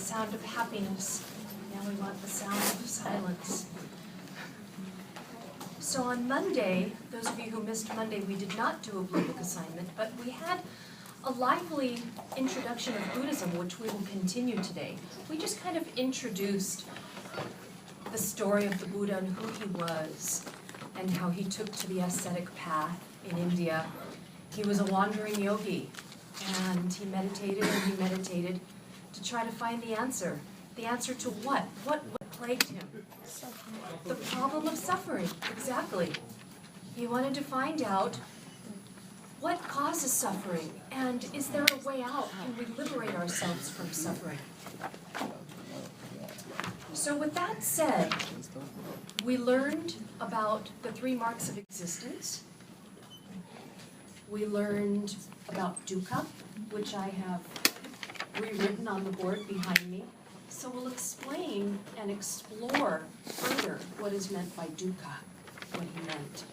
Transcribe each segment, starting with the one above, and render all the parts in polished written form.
sound of happiness. Now we want the sound of silence. So on Monday, those of you who missed Monday, we did not do a Blue Book assignment, but we had a lively introduction of Buddhism, which we will continue today. We just kind of introduced the story of the Buddha and who he was, and how he took to the ascetic path in India. He was a wandering yogi, and he meditated to try to find the answer. The answer to what? What plagued him? Suffering. The problem of suffering, exactly. He wanted to find out what causes suffering, and is there a way out? Can we liberate ourselves from suffering? So with that said, we learned about the 3 marks of existence. We learned about dukkha, which I have rewritten on the board behind me. So we'll explain and explore further what is meant by dukkha, what he meant.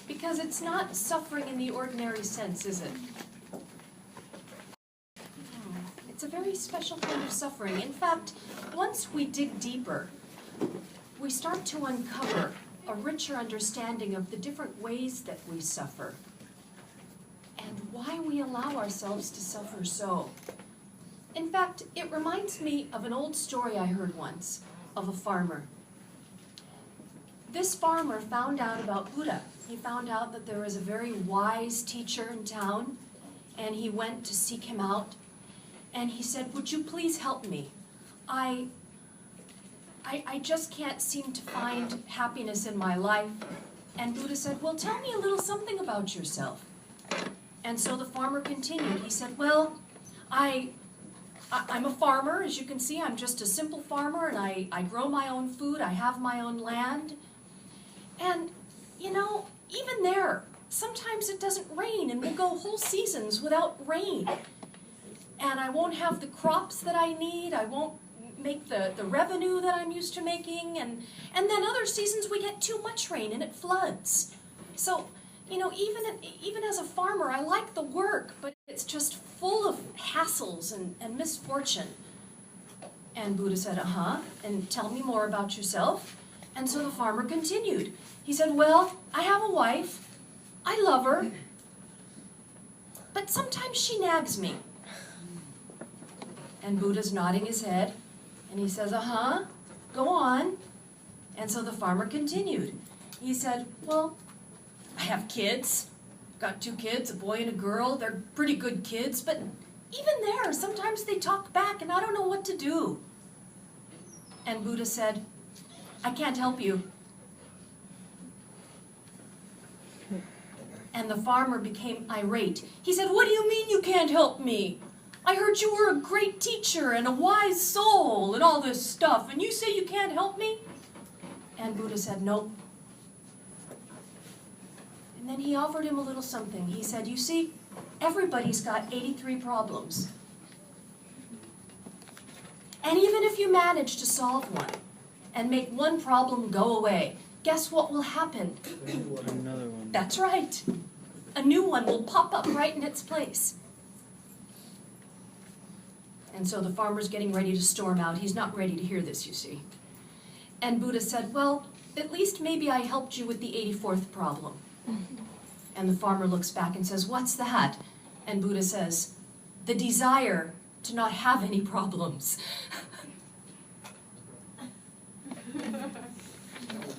Because it's not suffering in the ordinary sense, is it? It's a very special kind of suffering. In fact, once we dig deeper, we start to uncover a richer understanding of the different ways that we suffer and why we allow ourselves to suffer so. In fact, it reminds me of an old story I heard once of a farmer. This farmer found out about Buddha. He found out that there was a very wise teacher in town, and he went to seek him out. And he said, "Would you please help me? I just can't seem to find happiness in my life." And Buddha said, "Well, tell me a little something about yourself." And so the farmer continued. He said, "Well, I'm a farmer, as you can see. I'm just a simple farmer, and I grow my own food. I have my own land. And, you know, even there, sometimes it doesn't rain, and we'll go whole seasons without rain. And I won't have the crops that I need. I won't make the revenue that I'm used to making. And then other seasons we get too much rain, and it floods. So, you know, even as a farmer, I like the work, but it's just full of hassles and misfortune." And Buddha said, "And tell me more about yourself." And so the farmer continued. He said, "Well, I have a wife. I love her. But sometimes she nags me." And Buddha's nodding his head. And he says, "Go on." And so the farmer continued. He said, "Well, I have kids. Got 2 kids, a boy and a girl. They're pretty good kids, but even there, sometimes they talk back and I don't know what to do." And Buddha said, "I can't help you." And the farmer became irate. He said, "What do you mean you can't help me? I heard you were a great teacher and a wise soul and all this stuff, and you say you can't help me?" And Buddha said, "Nope." And then he offered him a little something. He said, "You see, everybody's got 83 problems. And even if you manage to solve one and make one problem go away, guess what will happen?" Another one. That's right. A new one will pop up right in its place. And so the farmer's getting ready to storm out. He's not ready to hear this, you see. And Buddha said, "Well, at least maybe I helped you with the 84th problem." And the farmer looks back and says, "What's that?" And Buddha says, "The desire to not have any problems."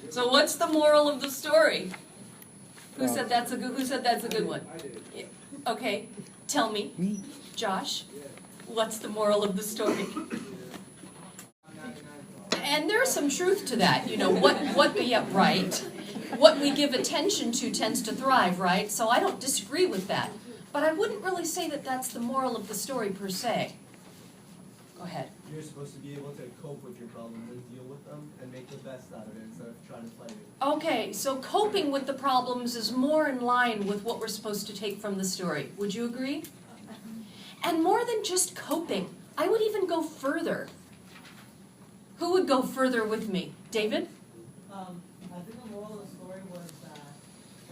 So what's the moral of the story? Who said that's a good one? Okay, tell me. Me. Josh, what's the moral of the story? And there's some truth to that. You know, right. What we give attention to tends to thrive, right? So I don't disagree with that. But I wouldn't really say that that's the moral of the story per se. Go ahead. You're supposed to be able to cope with your problems and deal with them and make the best out of it instead of trying to fight it. Okay, so coping with the problems is more in line with what we're supposed to take from the story. Would you agree? And more than just coping, I would even go further. Who would go further with me? David? I think the moral of the story was that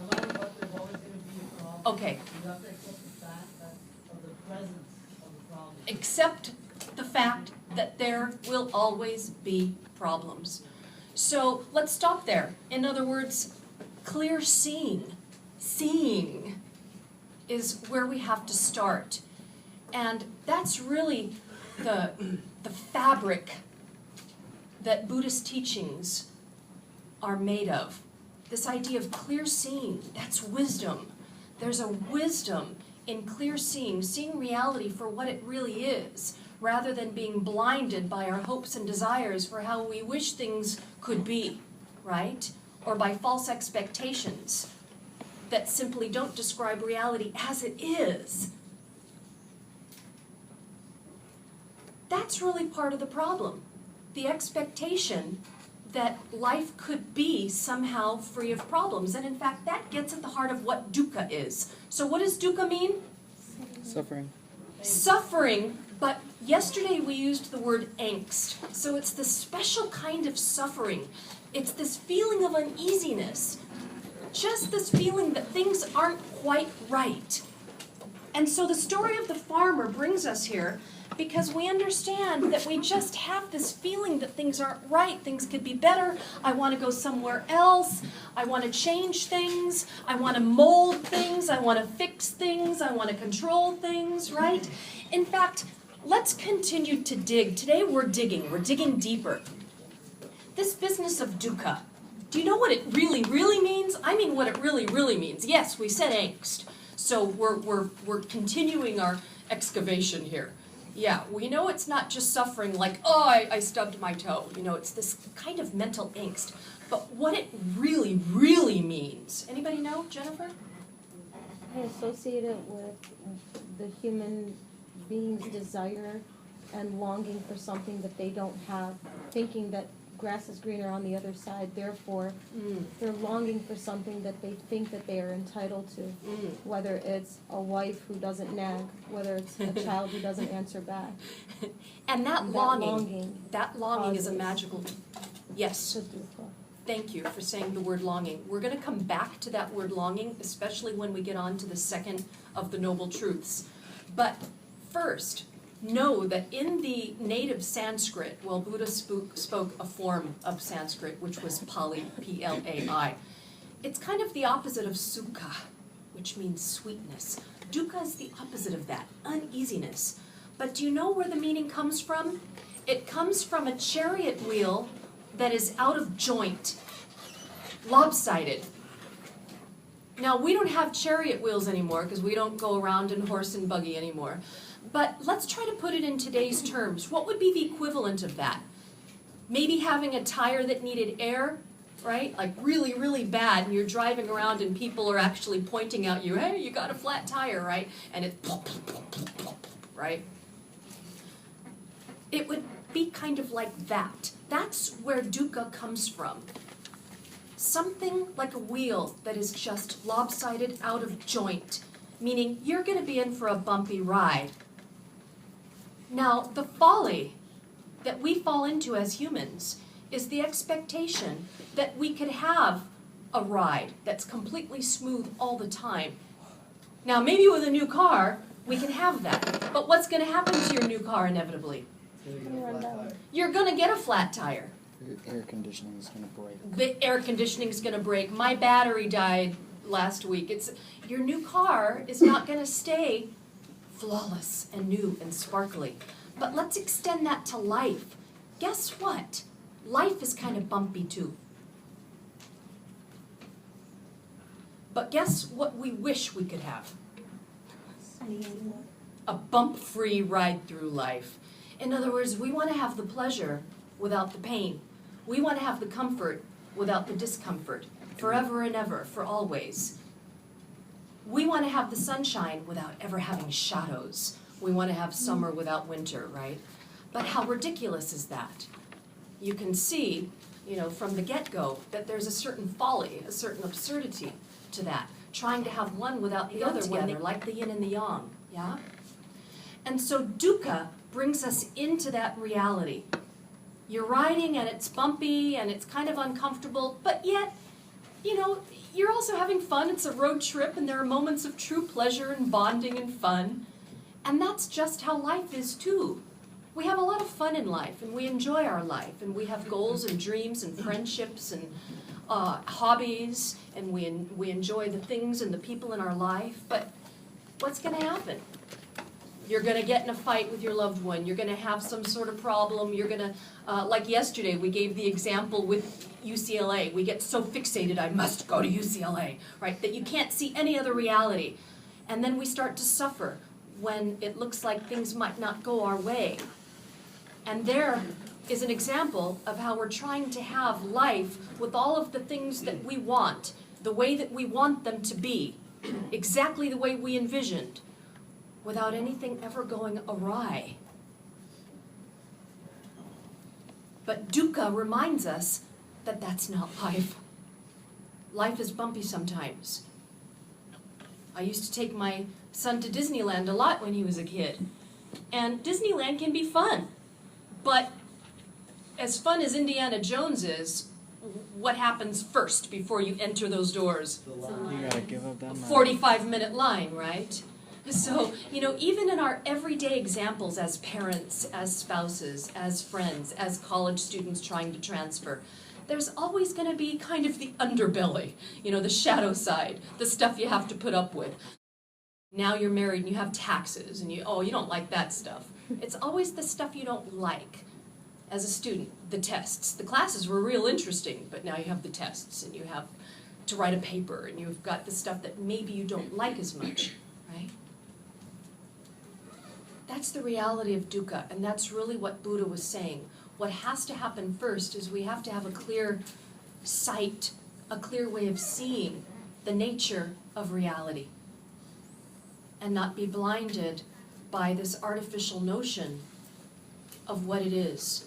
no matter what, there's always going to be a problem. Okay. You have to accept the fact that of the presence of the problem. Accept the fact that there will always be problems. So let's stop there. In other words, clear seeing is where we have to start. And that's really the fabric that Buddhist teachings are made of. This idea of clear seeing, that's wisdom. There's a wisdom in clear seeing reality for what it really is, rather than being blinded by our hopes and desires for how we wish things could be, right? Or by false expectations that simply don't describe reality as it is. That's really part of the problem. The expectation that life could be somehow free of problems. And in fact, that gets at the heart of what dukkha is. So what does dukkha mean? Suffering. Suffering, but yesterday we used the word angst. So it's this special kind of suffering. It's this feeling of uneasiness. Just this feeling that things aren't quite right. And so the story of the farmer brings us here because we understand that we just have this feeling that things aren't right, things could be better, I want to go somewhere else, I want to change things, I want to mold things, I want to fix things, I want to control things, right? In fact, let's continue to dig. Today we're digging deeper. This business of dukkha, do you know what it really, really means? I mean what it really, really means. Yes, we said angst, so we're continuing our excavation here. Yeah, we know it's not just suffering like, oh, I stubbed my toe. You know, it's this kind of mental angst. But what it really, really means, anybody know, Jennifer? I associate it with the human being's desire and longing for something that they don't have, thinking that grass is greener on the other side, therefore they're longing for something that they think that they are entitled to, whether it's a wife who doesn't nag, whether it's a child who doesn't answer back. And that longing is a causes magical, yes. the dukkha. Thank you for saying the word longing. We're going to come back to that word longing, especially when we get on to the second of the Noble Truths. But first, know that in the native Sanskrit, well, Buddha spoke a form of Sanskrit, which was Pali, P-L-A-I. It's kind of the opposite of sukha, which means sweetness. Dukkha is the opposite of that, uneasiness. But do you know where the meaning comes from? It comes from a chariot wheel that is out of joint, lopsided. Now, we don't have chariot wheels anymore because we don't go around in horse and buggy anymore. But let's try to put it in today's terms. What would be the equivalent of that? Maybe having a tire that needed air, right? Like really, really bad, and you're driving around and people are actually pointing at you, hey, you got a flat tire, right? And it's plop, plop, plop, plop, plop, right? It would be kind of like that. That's where dukkha comes from. Something like a wheel that is just lopsided, out of joint, meaning you're going to be in for a bumpy ride. Now, the folly that we fall into as humans is the expectation that we could have a ride that's completely smooth all the time. Now, maybe with a new car, we can have that. But what's going to happen to your new car inevitably? You're going to get a flat tire. Your air conditioning is going to break. The air conditioning is going to break. My battery died last week. Your new car is not going to stay flawless and new and sparkly. But let's extend that to life. Guess what? Life is kind of bumpy too. But guess what we wish we could have? A bump-free ride through life. In other words, we want to have the pleasure without the pain. We want to have the comfort without the discomfort, forever and ever, for always. We want to have the sunshine without ever having shadows. We want to have summer without winter, right? But how ridiculous is that? You can see, from the get-go that there's a certain folly, a certain absurdity to that. Trying to have one without the other together, like the yin and the yang, yeah? And so dukkha brings us into that reality. You're riding and it's bumpy and it's kind of uncomfortable, but yet, you're also having fun. It's a road trip and there are moments of true pleasure and bonding and fun. And that's just how life is too. we have a lot of fun in life, and we enjoy our life, and we have goals and dreams and friendships and hobbies, and we enjoy the things and the people in our life, but what's going to happen? You're going to get in a fight with your loved one. You're going to have some sort of problem. You're going to, like yesterday, we gave the example with UCLA. We get so fixated, I must go to UCLA, right, that you can't see any other reality. And then we start to suffer when it looks like things might not go our way. And there is an example of how we're trying to have life with all of the things that we want, the way that we want them to be, exactly the way we envisioned, without anything ever going awry. But dukkha reminds us that that's not life. Life is bumpy sometimes. I used to take my son to Disneyland a lot when he was a kid. And Disneyland can be fun. But as fun as Indiana Jones is, what happens first before you enter those doors? You gotta give up that A money. 45-minute line, right? So, even in our everyday examples as parents, as spouses, as friends, as college students trying to transfer, there's always going to be kind of the underbelly, the shadow side, the stuff you have to put up with. Now you're married and you have taxes and you don't like that stuff. It's always the stuff you don't like. As a student, the tests. The classes were real interesting, but now you have the tests and you have to write a paper and you've got the stuff that maybe you don't like as much, right? That's the reality of dukkha, and that's really what Buddha was saying. What has to happen first is we have to have a clear sight, a clear way of seeing the nature of reality, and not be blinded by this artificial notion of what it is.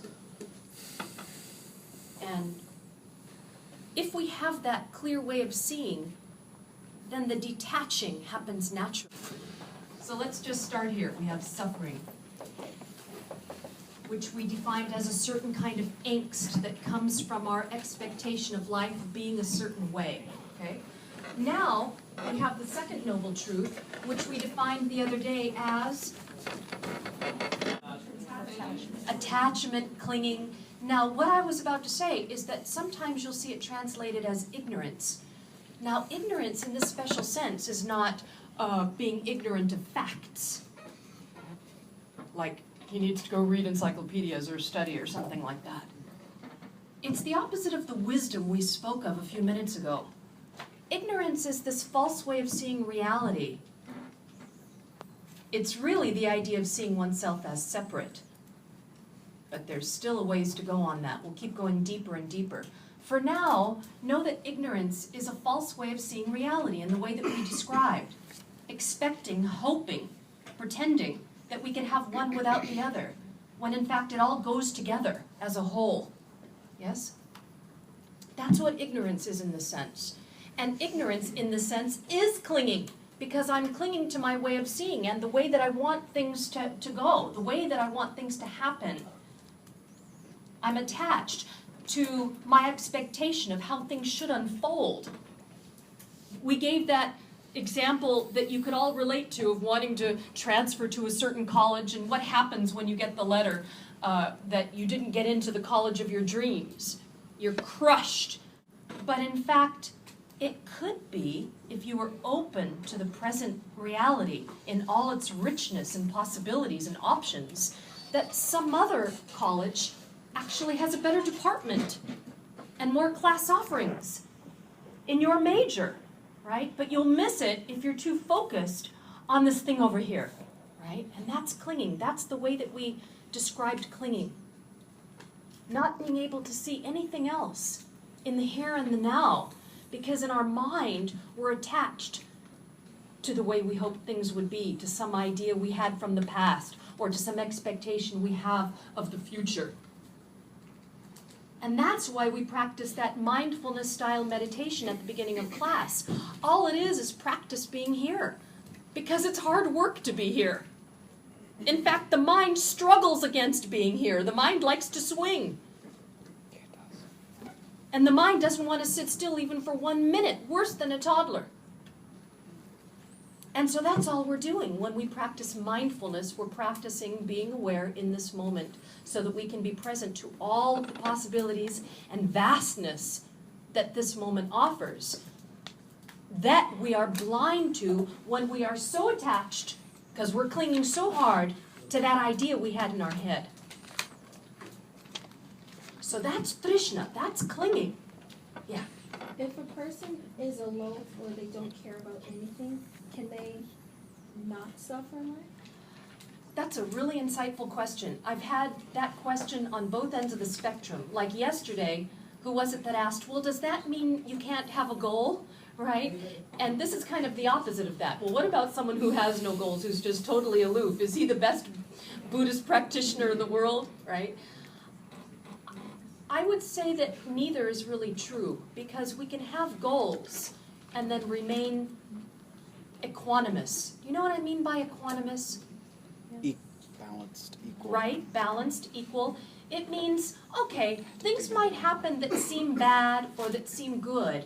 And if we have that clear way of seeing, then the detaching happens naturally. So let's just start here. We have suffering, which we defined as a certain kind of angst that comes from our expectation of life being a certain way. Okay? Now, we have the second noble truth, which we defined the other day as attachment, clinging. Now, what I was about to say is that sometimes you'll see it translated as ignorance. Now, ignorance in this special sense is not being ignorant of facts. Like, he needs to go read encyclopedias or study or something like that. It's the opposite of the wisdom we spoke of a few minutes ago. Ignorance is this false way of seeing reality. It's really the idea of seeing oneself as separate. But there's still a ways to go on that. We'll keep going deeper and deeper. For now, know that ignorance is a false way of seeing reality in the way that we described. Expecting, hoping, pretending that we can have one without the other, when in fact it all goes together as a whole. Yes? That's what ignorance is in the sense. And ignorance in the sense is clinging, because I'm clinging to my way of seeing and the way that I want things to go, the way that I want things to happen. I'm attached to my expectation of how things should unfold. We gave that example that you could all relate to of wanting to transfer to a certain college and what happens when you get the letter that you didn't get into the college of your dreams. You're crushed. But in fact, it could be, if you were open to the present reality in all its richness and possibilities and options, that some other college actually has a better department and more class offerings in your major, right? But you'll miss it if you're too focused on this thing over here, right? And that's clinging. That's the way that we described clinging. Not being able to see anything else in the here and the now, because in our mind, we're attached to the way we hoped things would be, to some idea we had from the past, or to some expectation we have of the future. And that's why we practice that mindfulness-style meditation at the beginning of class. All it is practice being here, because it's hard work to be here. In fact, the mind struggles against being here. The mind likes to swing. And the mind doesn't want to sit still even for 1 minute, worse than a toddler. And so that's all we're doing. When we practice mindfulness, we're practicing being aware in this moment so that we can be present to all the possibilities and vastness that this moment offers, that we are blind to when we are so attached, because we're clinging so hard to that idea we had in our head. So that's Trishna, that's clinging. Yeah. If a person is alone or they don't care about anything, can they not suffer in life? That's a really insightful question. I've had that question on both ends of the spectrum. Like yesterday, who was it that asked, well, does that mean you can't have a goal, right? And this is kind of the opposite of that. Well, what about someone who has no goals, who's just totally aloof? Is he the best Buddhist practitioner in the world, right? I would say that neither is really true, because we can have goals and then remain equanimous. You know what I mean by equanimous? Balanced, equal. Right? Balanced, equal. It means, okay, things might happen that seem bad or that seem good,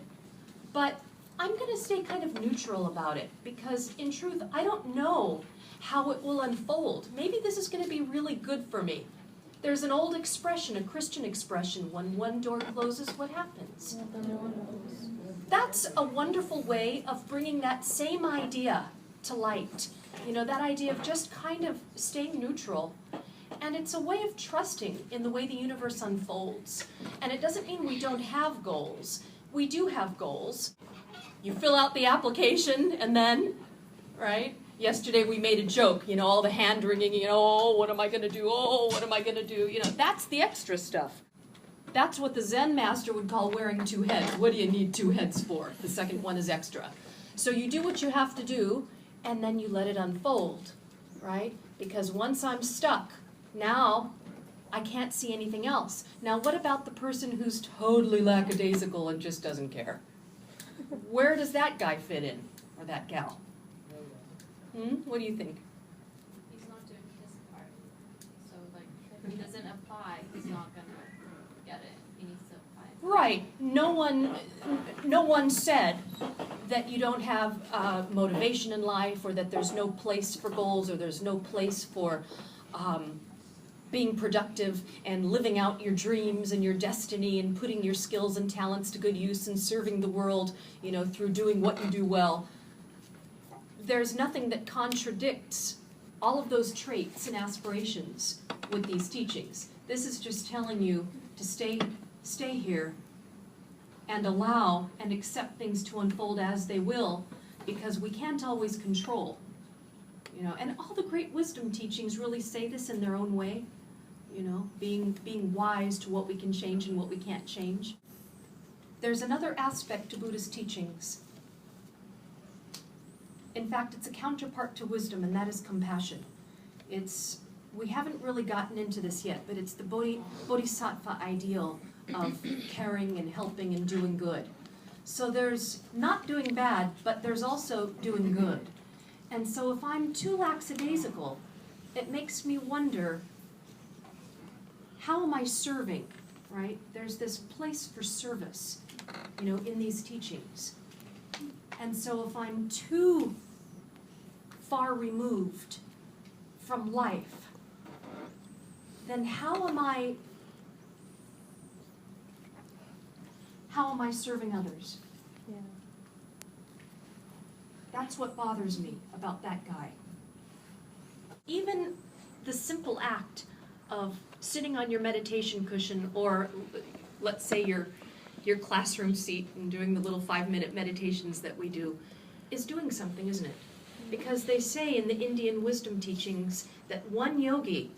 but I'm going to stay kind of neutral about it, because in truth, I don't know how it will unfold. Maybe this is going to be really good for me. There's an old expression, a Christian expression, when one door closes, what happens? That's a wonderful way of bringing that same idea to light. You know, that idea of just kind of staying neutral. And it's a way of trusting in the way the universe unfolds. And it doesn't mean we don't have goals. We do have goals. You fill out the application and then, right? Yesterday we made a joke, you know, all the hand wringing, you know, oh, what am I going to do? Oh, what am I going to do? You know, that's the extra stuff. That's what the Zen master would call wearing two heads. What do you need two heads for? The second one is extra. So you do what you have to do, and then you let it unfold, right? Because once I'm stuck, now I can't see anything else. Now what about the person who's totally lackadaisical and just doesn't care? Where does that guy fit in, or that gal? What do you think? He's not doing his part. So, like, if he doesn't apply, he's not going to get it. He needs to apply. Right. No one said that you don't have motivation in life, or that there's no place for goals, or there's no place for being productive and living out your dreams and your destiny and putting your skills and talents to good use and serving the world, you know, through doing what you do well. There's nothing that contradicts all of those traits and aspirations with these teachings. This is just telling you to stay here and allow and accept things to unfold as they will, because we can't always control. You know, and all the great wisdom teachings really say this in their own way, you know, being wise to what we can change and what we can't change. There's another aspect to Buddhist teachings. In fact, it's a counterpart to wisdom, and that is compassion. We haven't really gotten into this yet, but it's the bodhisattva ideal of caring and helping and doing good. So there's not doing bad, but there's also doing good. And so if I'm too lackadaisical, it makes me wonder, how am I serving, right? There's this place for service, you know, in these teachings. And so if I'm too far removed from life, then how am I serving others? Yeah. That's what bothers me about that guy. Even the simple act of sitting on your meditation cushion, or let's say your classroom seat and doing the little 5-minute meditations that we do, is doing something, isn't it? Because they say in the Indian wisdom teachings that one yogi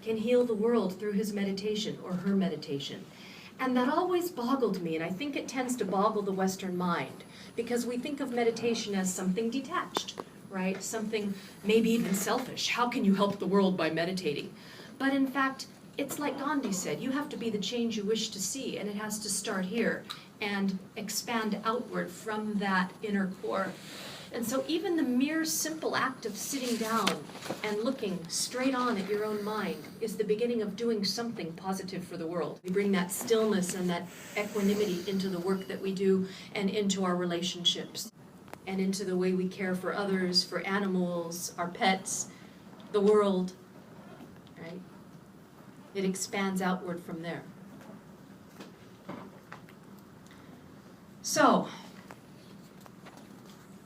can heal the world through his meditation or her meditation. And that always boggled me, and I think it tends to boggle the Western mind, because we think of meditation as something detached, right? Something maybe even selfish. How can you help the world by meditating? But in fact, it's like Gandhi said, you have to be the change you wish to see, and it has to start here and expand outward from that inner core. And so even the mere simple act of sitting down and looking straight on at your own mind is the beginning of doing something positive for the world. We bring that stillness and that equanimity into the work that we do and into our relationships. and into the way we care for others, for animals, our pets, the world, right? It expands outward from there. So,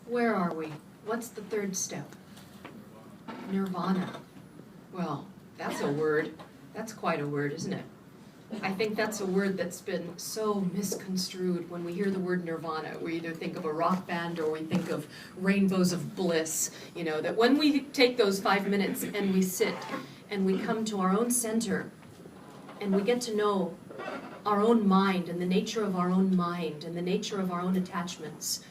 where are we? What's the third step? Nirvana. Well, that's a word. That's quite a word, isn't it? I think that's a word that's been so misconstrued. When we hear the word nirvana, we either think of a rock band or we think of rainbows of bliss. You know, that when we take those 5 minutes and we sit and we come to our own center and we get to know our own mind and the nature of our own mind and the nature of our own attachments,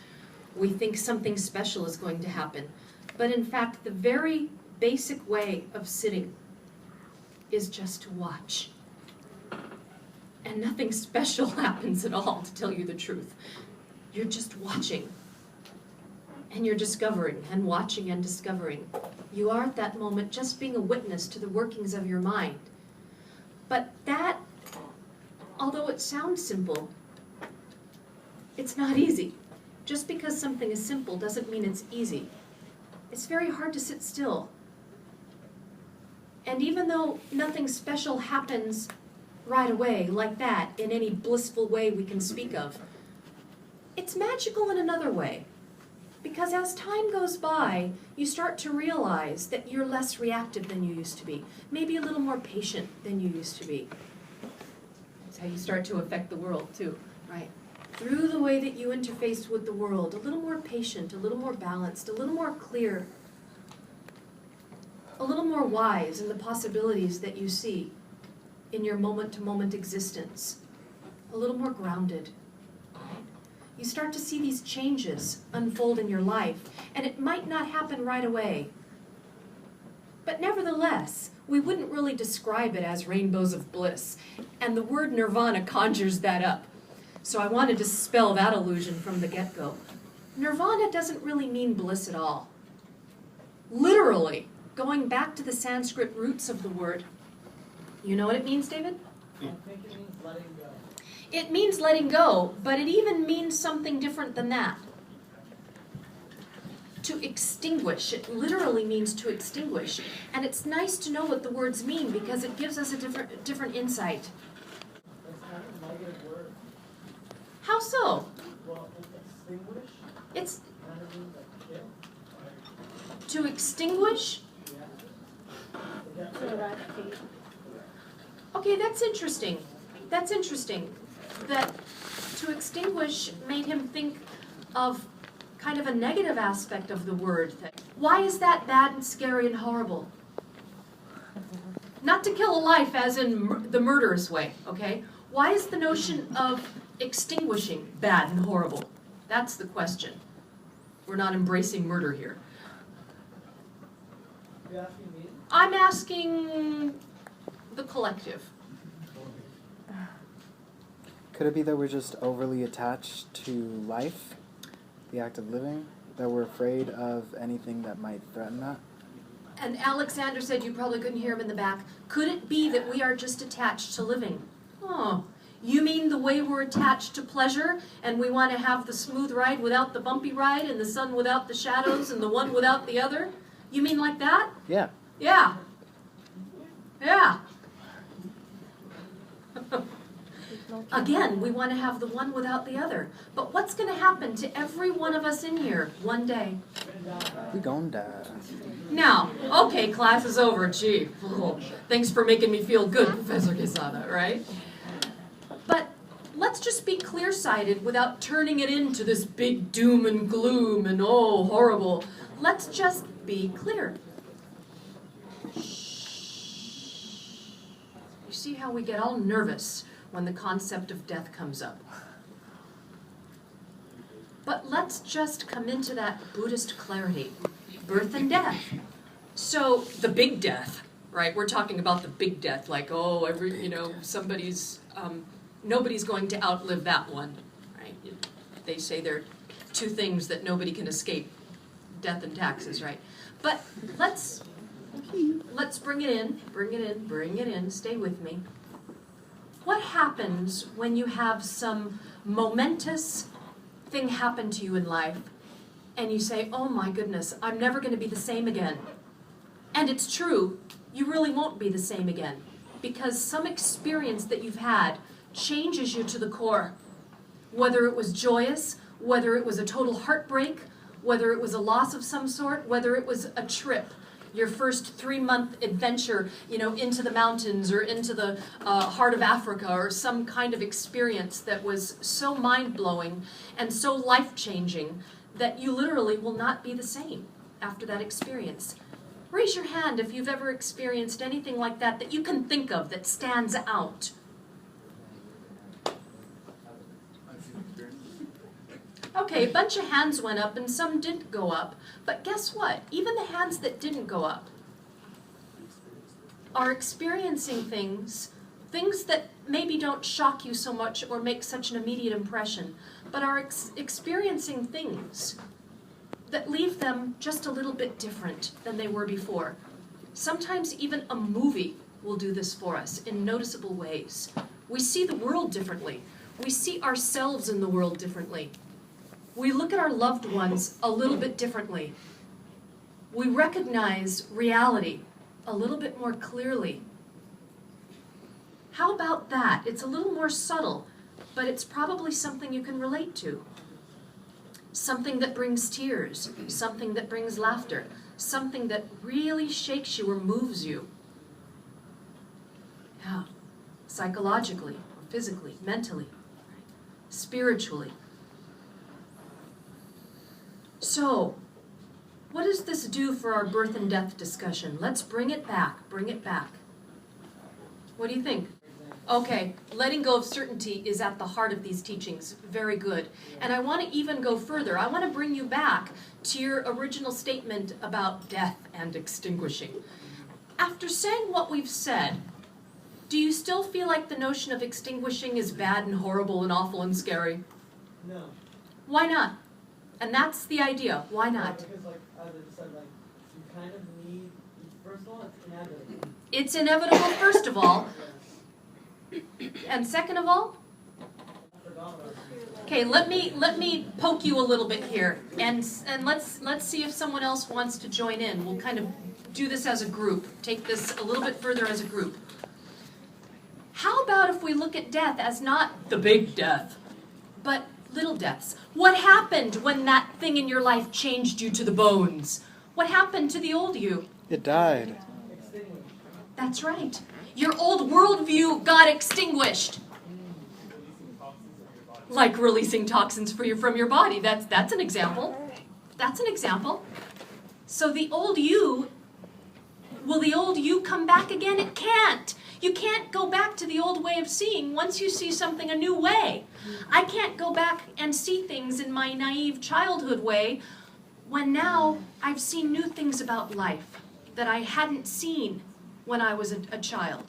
we think something special is going to happen. But in fact, the very basic way of sitting is just to watch. And nothing special happens at all, to tell you the truth. You're just watching. And you're discovering and watching and discovering. You are at that moment just being a witness to the workings of your mind. But that, although it sounds simple, it's not easy. Just because something is simple doesn't mean it's easy. It's very hard to sit still. And even though nothing special happens right away, like that, in any blissful way we can speak of, it's magical in another way. Because as time goes by, you start to realize that you're less reactive than you used to be. Maybe a little more patient than you used to be. That's how you start to affect the world too, right? Through the way that you interface with the world, a little more patient, a little more balanced, a little more clear, a little more wise in the possibilities that you see in your moment-to-moment existence, a little more grounded. You start to see these changes unfold in your life, and it might not happen right away. But nevertheless, we wouldn't really describe it as rainbows of bliss, and the word nirvana conjures that up. So I want to dispel that illusion from the get-go. Nirvana doesn't really mean bliss at all. Literally, going back to the Sanskrit roots of the word, you know what it means, David? I think it means letting go. It means letting go, but it even means something different than that. To extinguish. It literally means to extinguish. And it's nice to know what the words mean because it gives us a different insight. That's kind of a negative word. How so? Well, extinguish It's kind of means like kill. to extinguish. Yeah. To eradicate. Okay, that's interesting. That's interesting. That to extinguish made him think of kind of a negative aspect of the word. Why is that bad and scary and horrible? Not to kill a life as in the murderous way, okay? Why is the notion of extinguishing bad and horrible? That's the question. We're not embracing murder here. You asking me? I'm asking the collective. Could it be that we're just overly attached to life, the act of living, that we're afraid of anything that might threaten that? And Alexander said, you probably couldn't hear him in the back, could it be that we are just attached to living? Oh, you mean the way we're attached to pleasure, and we want to have the smooth ride without the bumpy ride, and the sun without the shadows, and the one without the other? You mean like that? Yeah. Yeah. Yeah. Again, we want to have the one without the other. But what's going to happen to every one of us in here one day? We gon' die. Now, okay, class is over. Gee, thanks for making me feel good, Professor Quesada, right? But let's just be clear-sighted without turning it into this big doom and gloom and oh, horrible. Let's just be clear. You see how we get all nervous when the concept of death comes up. But let's just come into that Buddhist clarity. Birth and death. So, the big death, right? We're talking about the big death, like, oh, somebody's, nobody's going to outlive that one, right? They say there are two things that nobody can escape, death and taxes, right? But let's bring it in, stay with me. What happens when you have some momentous thing happen to you in life and you say, oh my goodness, I'm never going to be the same again. And it's true, you really won't be the same again, because some experience that you've had changes you to the core. Whether it was joyous, whether it was a total heartbreak, whether it was a loss of some sort, whether it was a trip, your first 3-month adventure, into the mountains or into the heart of Africa, or some kind of experience that was so mind-blowing and so life-changing that you literally will not be the same after that experience. Raise your hand if you've ever experienced anything like that that you can think of that stands out. Okay, a bunch of hands went up and some didn't go up, but guess what? Even the hands that didn't go up are experiencing things that maybe don't shock you so much or make such an immediate impression, but are experiencing things that leave them just a little bit different than they were before. Sometimes even a movie will do this for us in noticeable ways. We see the world differently. We see ourselves in the world differently. We look at our loved ones a little bit differently. We recognize reality a little bit more clearly. How about that? It's a little more subtle, but it's probably something you can relate to. Something that brings tears, something that brings laughter, something that really shakes you or moves you. Yeah, psychologically, physically, mentally, spiritually. So, what does this do for our birth and death discussion? Let's bring it back, bring it back. What do you think? Okay, letting go of certainty is at the heart of these teachings. Very good. And I want to even go further. I want to bring you back to your original statement about death and extinguishing. After saying what we've said, do you still feel like the notion of extinguishing is bad and horrible and awful and scary? No. Why not? And that's the idea. Why not? Because, like, as I said, like, you kind of need, first of all, it's inevitable. It's inevitable, first of all. And second of all? Okay, let me poke you a little bit here, and let's see if someone else wants to join in. We'll kind of do this as a group. Take this a little bit further as a group. How about if we look at death as not the big death, but little deaths? What happened when that thing in your life changed you to the bones? What happened to the old you? It died. That's right. Your old worldview got extinguished. Like releasing toxins from your body. That's an example. That's an example. So the old you, will the old you come back again? It can't. You can't go back to the old way of seeing once you see something a new way. I can't go back and see things in my naive childhood way when now I've seen new things about life that I hadn't seen when I was a child.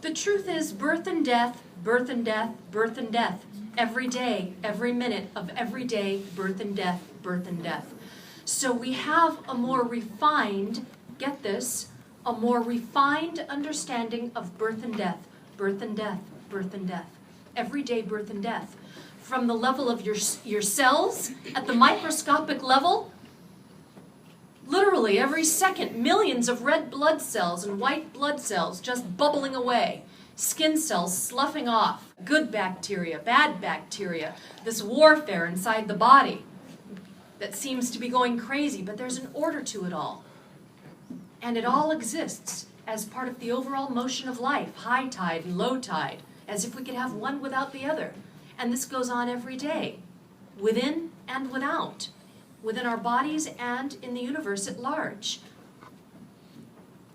The truth is birth and death, birth and death, birth and death. Every day, every minute of every day, birth and death, birth and death. So we have a more refined, get this, a more refined understanding of birth and death, birth and death, birth and death. Every day, birth and death. From the level of your cells, at the microscopic level, literally every second, millions of red blood cells and white blood cells just bubbling away. Skin cells sloughing off. Good bacteria, bad bacteria. This warfare inside the body that seems to be going crazy, but there's an order to it all. And it all exists as part of the overall motion of life, high tide and low tide, as if we could have one without the other. And this goes on every day, within and without, within our bodies and in the universe at large.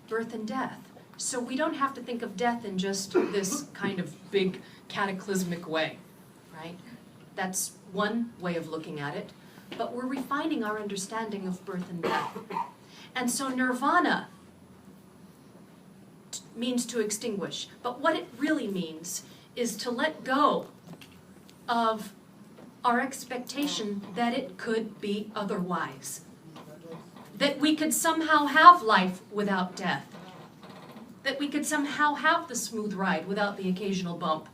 Birth and death. So we don't have to think of death in just this kind of big cataclysmic way, right? That's one way of looking at it, but we're refining our understanding of birth and death. And so nirvana means to extinguish, but what it really means is to let go of our expectation that it could be otherwise. That we could somehow have life without death. That we could somehow have the smooth ride without the occasional bump.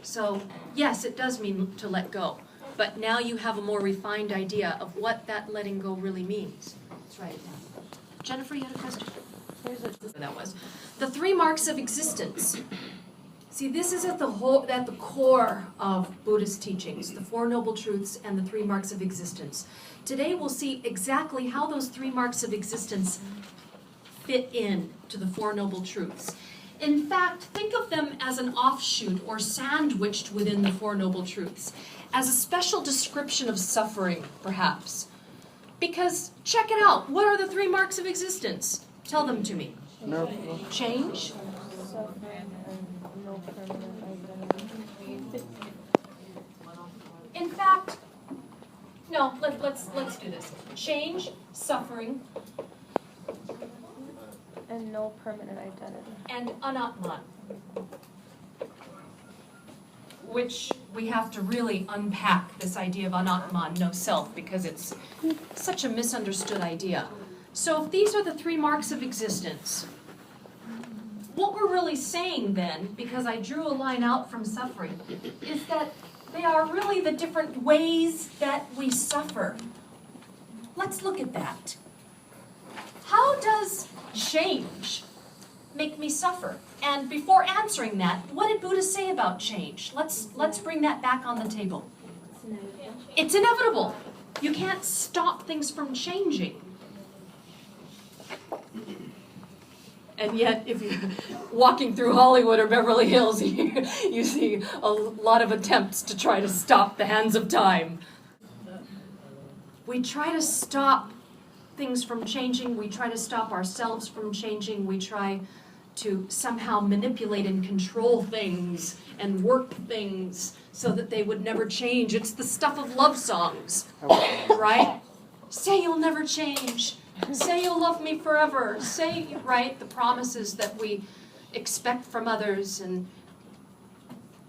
So, yes, it does mean to let go. but now you have a more refined idea of what that letting go really means. Let's write it down. Jennifer, you had a question? That was the 3 marks of existence. See, this is at the core of Buddhist teachings, the 4 Noble Truths and the 3 marks of existence. Today we'll see exactly how those 3 marks of existence fit in to the 4 Noble Truths. In fact, think of them as an offshoot or sandwiched within the 4 Noble Truths, as a special description of suffering, perhaps. Because, check it out, what are the 3 marks of existence? Tell them to me. No. Change, Suffering and no permanent identity. in fact, no, let's do this. Change, suffering, And no permanent identity. and anatman. Which we have to really unpack, this idea of anatman, no self, because it's such a misunderstood idea. So if these are the 3 marks of existence, what we're really saying then, because I drew a line out from suffering, is that they are really the different ways that we suffer. Let's look at that. How does change make me suffer? And before answering that, what did Buddha say about change? Let's bring that back on the table. It's inevitable. You can't stop things from changing. And yet, if you're walking through Hollywood or Beverly Hills, you see a lot of attempts to try to stop the hands of time. We try to stop things from changing. We try to stop ourselves from changing. We try to somehow manipulate and control things and work things so that they would never change. It's the stuff of love songs, right? Say you'll never change. Say you'll love me forever. Say, right, the promises that we expect from others and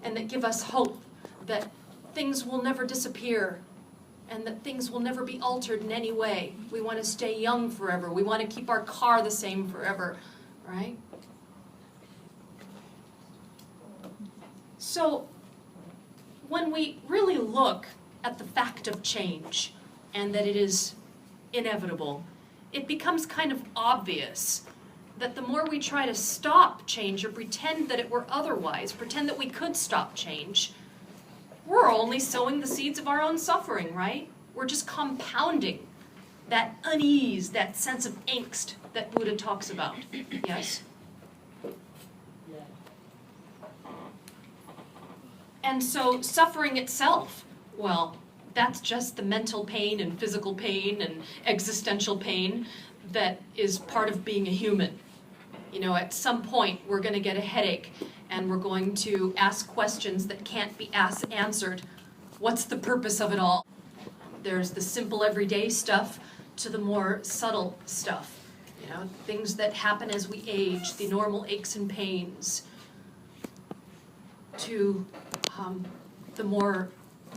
that give us hope that things will never disappear and that things will never be altered in any way. We want to stay young forever. We want to keep our car the same forever, right? So when we really look at the fact of change and that it is inevitable, it becomes kind of obvious that the more we try to stop change or pretend that it were otherwise, pretend that we could stop change, we're only sowing the seeds of our own suffering, right? We're just compounding that unease, that sense of angst that Buddha talks about. Yes? And so suffering itself, well, that's just the mental pain and physical pain and existential pain that is part of being a human. You know, at some point we're going to get a headache and we're going to ask questions that can't be answered. What's the purpose of it all? There's the simple everyday stuff to the more subtle stuff. You know, things that happen as we age, the normal aches and pains, to the more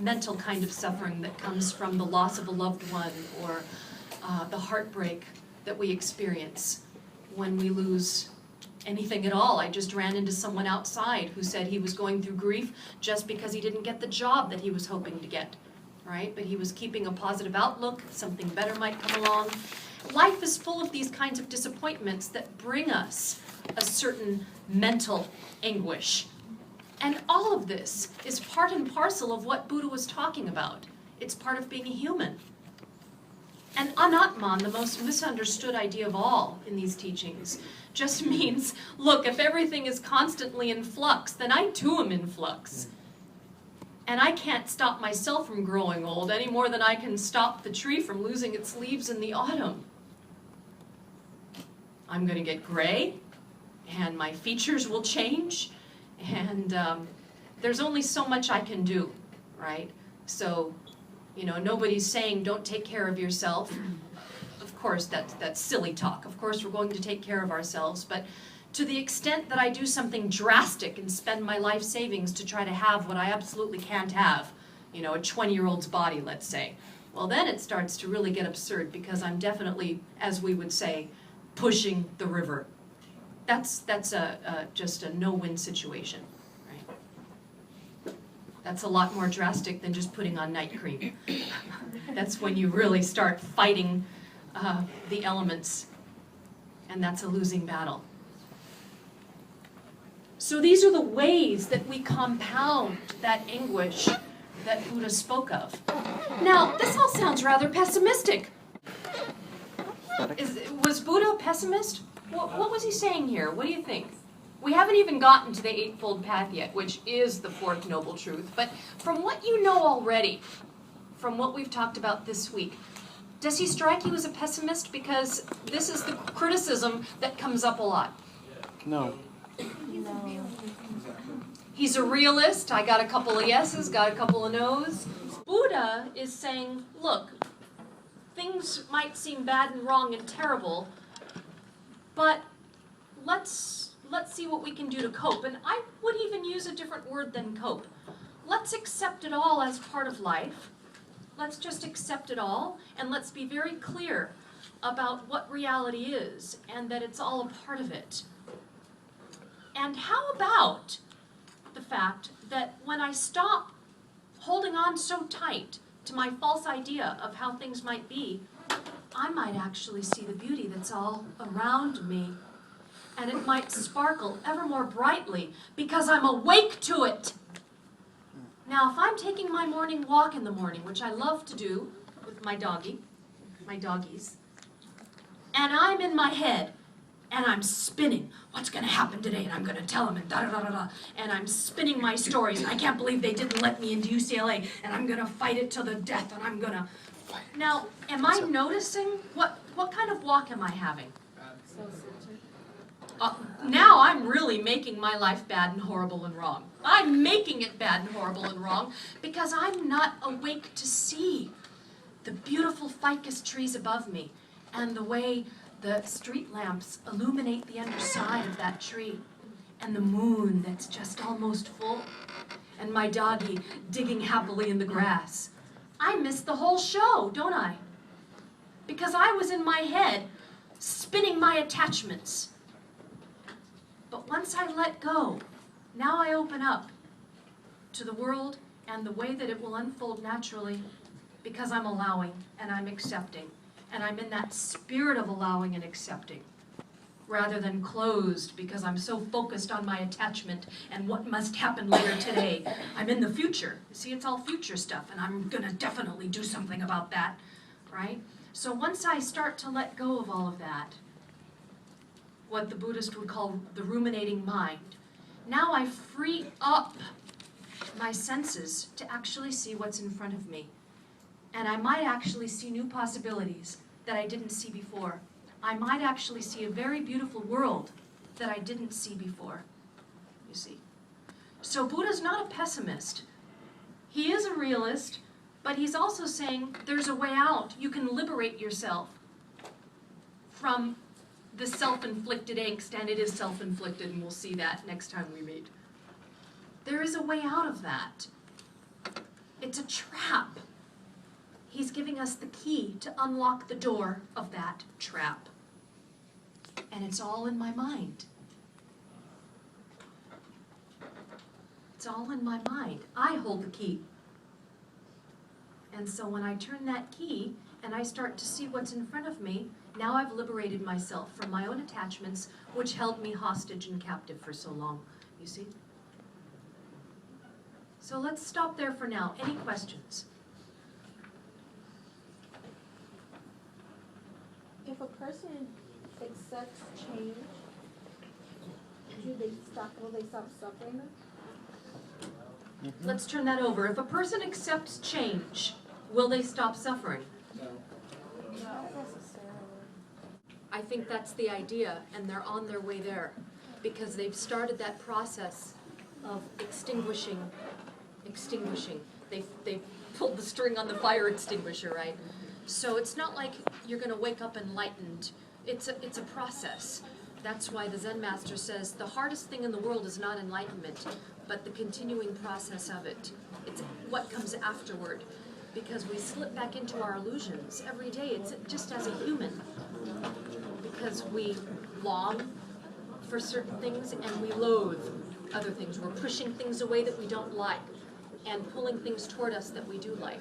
mental kind of suffering that comes from the loss of a loved one or the heartbreak that we experience when we lose anything at all. I just ran into someone outside who said he was going through grief just because he didn't get the job that he was hoping to get, right? But he was keeping a positive outlook, something better might come along. Life is full of these kinds of disappointments that bring us a certain mental anguish. And all of this is part and parcel of what Buddha was talking about. It's part of being a human. And anatman, the most misunderstood idea of all in these teachings, just means, look, if everything is constantly in flux, then I too am in flux. And I can't stop myself from growing old any more than I can stop the tree from losing its leaves in the autumn. I'm going to get gray, and my features will change, and there's only so much I can do, right? So, you know, nobody's saying don't take care of yourself. Of course, that's silly talk. Of course, we're going to take care of ourselves, but to the extent that I do something drastic and spend my life savings to try to have what I absolutely can't have, you know, a 20-year-old's body, let's say, well, then it starts to really get absurd because I'm definitely, as we would say, pushing the river. That's just a no-win situation, right? That's a lot more drastic than just putting on night cream. That's when you really start fighting the elements, and that's a losing battle. So these are the ways that we compound that anguish that Buddha spoke of. Now, this all sounds rather pessimistic. Was Buddha a pessimist? What was he saying here? What do you think? We haven't even gotten to the Eightfold Path yet, which is the fourth noble truth. But from what you know already, from what we've talked about this week, does he strike you as a pessimist? Because this is the criticism that comes up a lot. No. He's a realist. I got a couple of yeses, got a couple of no's. Buddha is saying, look, things might seem bad and wrong and terrible, but let's see what we can do to cope. And I would even use a different word than cope. Let's accept it all as part of life. Let's just accept it all, and let's be very clear about what reality is and that it's all a part of it. And how about the fact that when I stop holding on so tight to my false idea of how things might be, I might actually see the beauty that's all around me. And it might sparkle ever more brightly because I'm awake to it. Now, if I'm taking my morning walk in the morning, which I love to do with my doggies, and I'm in my head, and I'm spinning, what's going to happen today, and I'm going to tell them, and da-da-da-da-da, and I'm spinning my stories, and I can't believe they didn't let me into UCLA, and I'm going to fight it to the death, and I'm going to... Now, am I noticing? What kind of walk am I having? Now I'm really making my life bad and horrible and wrong. I'm making it bad and horrible and wrong because I'm not awake to see the beautiful ficus trees above me and the way the street lamps illuminate the underside of that tree and the moon that's just almost full and my doggie digging happily in the grass. I miss the whole show, don't I? Because I was in my head spinning my attachments. But once I let go, now I open up to the world and the way that it will unfold naturally because I'm allowing and I'm accepting. And I'm in that spirit of allowing and accepting rather than closed because I'm so focused on my attachment and what must happen later today. I'm in the future. See, it's all future stuff and I'm going to definitely do something about that, right? So once I start to let go of all of that, what the Buddhist would call the ruminating mind, now I free up my senses to actually see what's in front of me. And I might actually see new possibilities that I didn't see before. I might actually see a very beautiful world that I didn't see before, you see. So Buddha's not a pessimist. He is a realist, but he's also saying there's a way out. You can liberate yourself from the self-inflicted angst, and it is self-inflicted, and we'll see that next time we meet. There is a way out of that. It's a trap. He's giving us the key to unlock the door of that trap. And it's all in my mind. It's all in my mind. I hold the key. And so when I turn that key and I start to see what's in front of me, now I've liberated myself from my own attachments, which held me hostage and captive for so long, you see? So let's stop there for now. Any questions? If a person accepts change, will they stop suffering? Let's turn that over. If a person accepts change, will they stop suffering? I think that's the idea, and they're on their way there because they've started that process of extinguishing. They've pulled the string on the fire extinguisher, right? So it's not like you're going to wake up enlightened. It's a process. That's why the Zen master says the hardest thing in the world is not enlightenment, but the continuing process of it. It's what comes afterward, because we slip back into our illusions every day. It's just as a human, because we long for certain things and we loathe other things. We're pushing things away that we don't like. and pulling things toward us that we do like.